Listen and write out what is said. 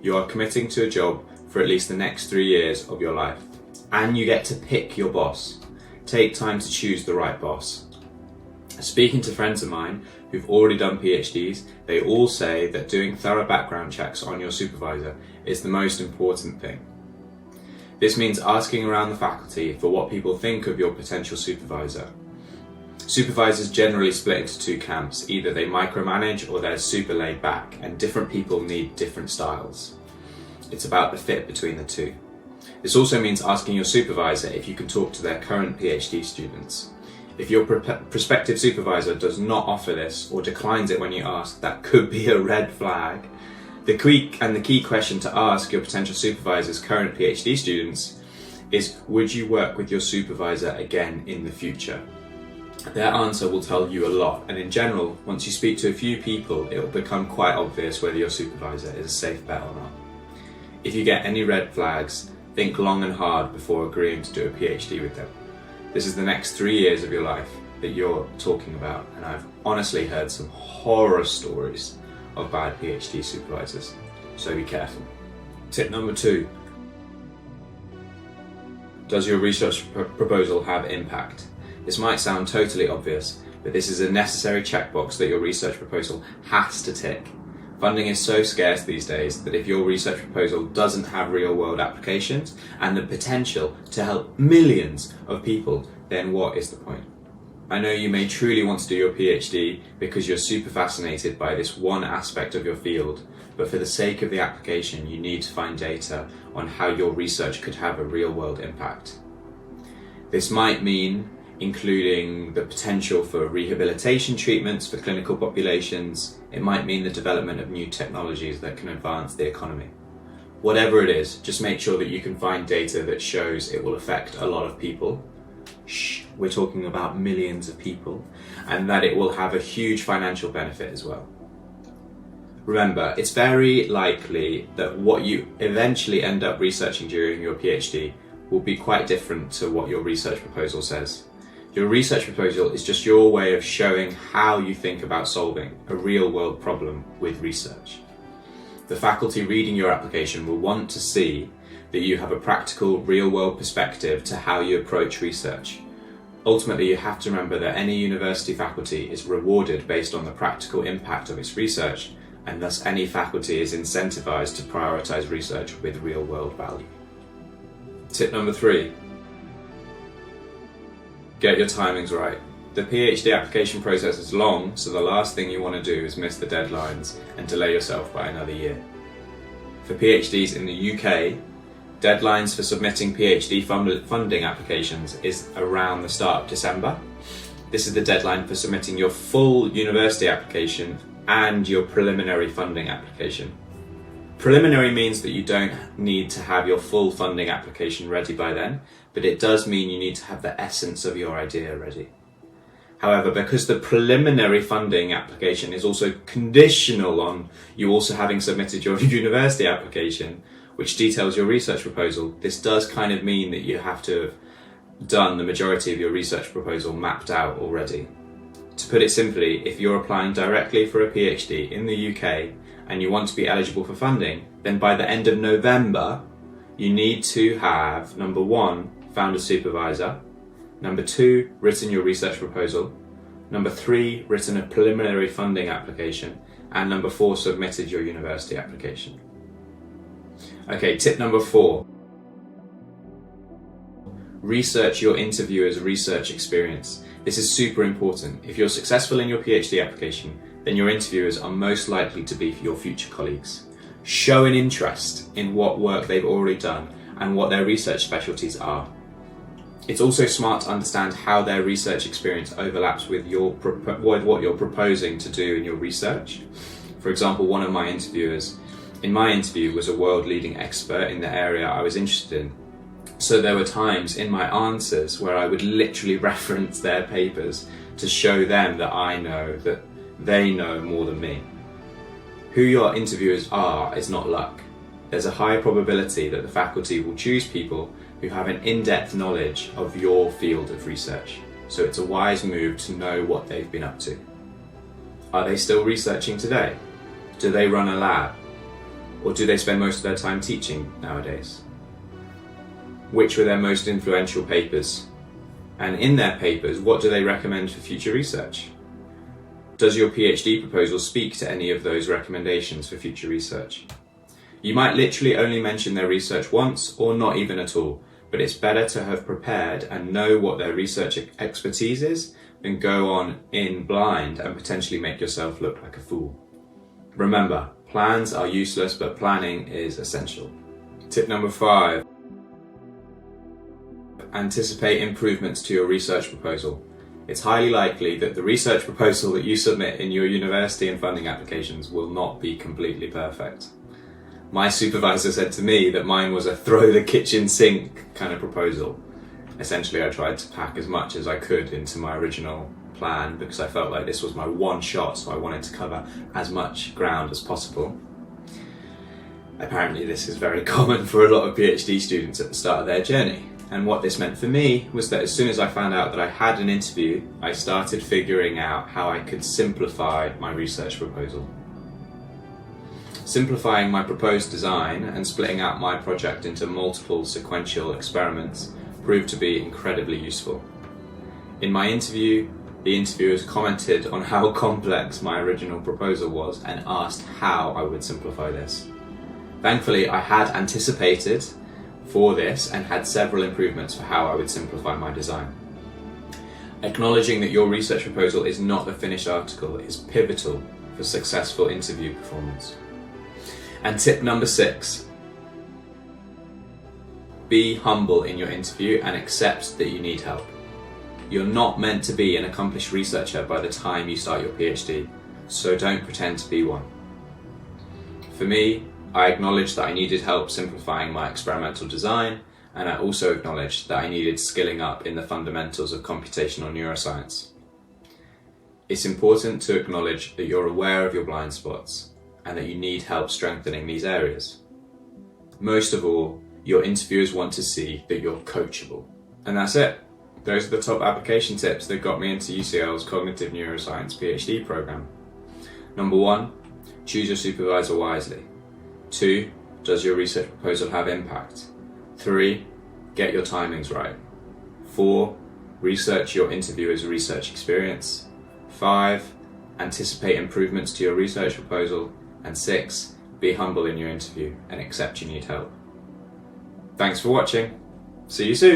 you are committing to a job for at least the next 3 years of your life. And you get to pick your boss. Take time to choose the right boss. Speaking to friends of mine who've already done PhDs, they all say that doing thorough background checks on your supervisor is the most important thing. This means asking around the faculty for what people think of your potential supervisor. Supervisors generally split into two camps. Either they micromanage or they're super laid back, and different people need different styles. It's about the fit between the two. This also means asking your supervisor if you can talk to their current PhD students. If your prospective supervisor does not offer this or declines it when you ask, that could be a red flag. The key question to ask your potential supervisor's current PhD students is, would you work with your supervisor again in the future? Their answer will tell you a lot, and in general, once you speak to a few people, it will become quite obvious whether your supervisor is a safe bet or not. If you get any red flags, think long and hard before agreeing to do a PhD with them. This is the next 3 years of your life that you're talking about, and I've honestly heard some horror stories of bad PhD supervisors, so be careful. Tip number 2. Does your research proposal have impact? This might sound totally obvious, but this is a necessary checkbox that your research proposal has to tick. Funding is so scarce these days that if your research proposal doesn't have real-world applications and the potential to help millions of people, then what is the point? I know you may truly want to do your PhD because you're super fascinated by this one aspect of your field, but for the sake of the application, you need to find data on how your research could have a real-world impact. This might mean including the potential for rehabilitation treatments for clinical populations. It might mean the development of new technologies that can advance the economy. Whatever it is, just make sure that you can find data that shows it will affect a lot of people. We're talking about millions of people, and that it will have a huge financial benefit as well. Remember, it's very likely that what you eventually end up researching during your PhD will be quite different to what your research proposal says. Your research proposal is just your way of showing how you think about solving a real-world problem with research. The faculty reading your application will want to see that you have a practical, real-world perspective to how you approach research. Ultimately, you have to remember that any university faculty is rewarded based on the practical impact of its research, and thus any faculty is incentivized to prioritize research with real-world value. Tip number 3. Get your timings right. The PhD application process is long, so the last thing you want to do is miss the deadlines and delay yourself by another year. For PhDs in the UK, deadlines for submitting PhD funding applications is around the start of December. This is the deadline for submitting your full university application and your preliminary funding application. Preliminary means that you don't need to have your full funding application ready by then, but it does mean you need to have the essence of your idea ready. However, because the preliminary funding application is also conditional on you also having submitted your university application, which details your research proposal, this does kind of mean that you have to have done the majority of your research proposal mapped out already. To put it simply, if you're applying directly for a PhD in the UK and you want to be eligible for funding, then by the end of November, you need to have, number 1, found a supervisor, number 2, written your research proposal, number 3, written a preliminary funding application, and number 4, submitted your university application. Okay, tip number 4. Research your interviewer's research experience. This is super important. If you're successful in your PhD application, then your interviewers are most likely to be your future colleagues. Show an interest in what work they've already done and what their research specialties are. It's also smart to understand how their research experience overlaps with what you're proposing to do in your research. For example, one of my interviewers in my interview was a world-leading expert in the area I was interested in. So there were times in my answers where I would literally reference their papers to show them that I know that they know more than me. Who your interviewers are is not luck. There's a high probability that the faculty will choose people who have an in-depth knowledge of your field of research. So it's a wise move to know what they've been up to. Are they still researching today? Do they run a lab? Or do they spend most of their time teaching nowadays? Which were their most influential papers? And in their papers, what do they recommend for future research? Does your PhD proposal speak to any of those recommendations for future research? You might literally only mention their research once or not even at all, but it's better to have prepared and know what their research expertise is than go on in blind and potentially make yourself look like a fool. Remember, plans are useless, but planning is essential. Tip number 5. Anticipate improvements to your research proposal. It's highly likely that the research proposal that you submit in your university and funding applications will not be completely perfect. My supervisor said to me that mine was a throw the kitchen sink kind of proposal. Essentially, I tried to pack as much as I could into my original plan because I felt like this was my one shot, so I wanted to cover as much ground as possible. Apparently, this is very common for a lot of PhD students at the start of their journey. And what this meant for me was that as soon as I found out that I had an interview, I started figuring out how I could simplify my research proposal. Simplifying my proposed design and splitting out my project into multiple sequential experiments proved to be incredibly useful. In my interview, the interviewers commented on how complex my original proposal was and asked how I would simplify this. Thankfully, I had anticipated for this and had several improvements for how I would simplify my design. Acknowledging that your research proposal is not the finished article is pivotal for successful interview performance. And tip number 6, be humble in your interview and accept that you need help. You're not meant to be an accomplished researcher by the time you start your PhD, so don't pretend to be one. For me, I acknowledged that I needed help simplifying my experimental design, and I also acknowledged that I needed skilling up in the fundamentals of computational neuroscience. It's important to acknowledge that you're aware of your blind spots and that you need help strengthening these areas. Most of all, your interviewers want to see that you're coachable. And that's it. Those are the top application tips that got me into UCL's Cognitive Neuroscience PhD program. Number 1, choose your supervisor wisely. 2, does your research proposal have impact? 3, get your timings right. 4, research your interviewer's research experience. 5, anticipate improvements to your research proposal. And 6, be humble in your interview and accept you need help. Thanks for watching. See you soon.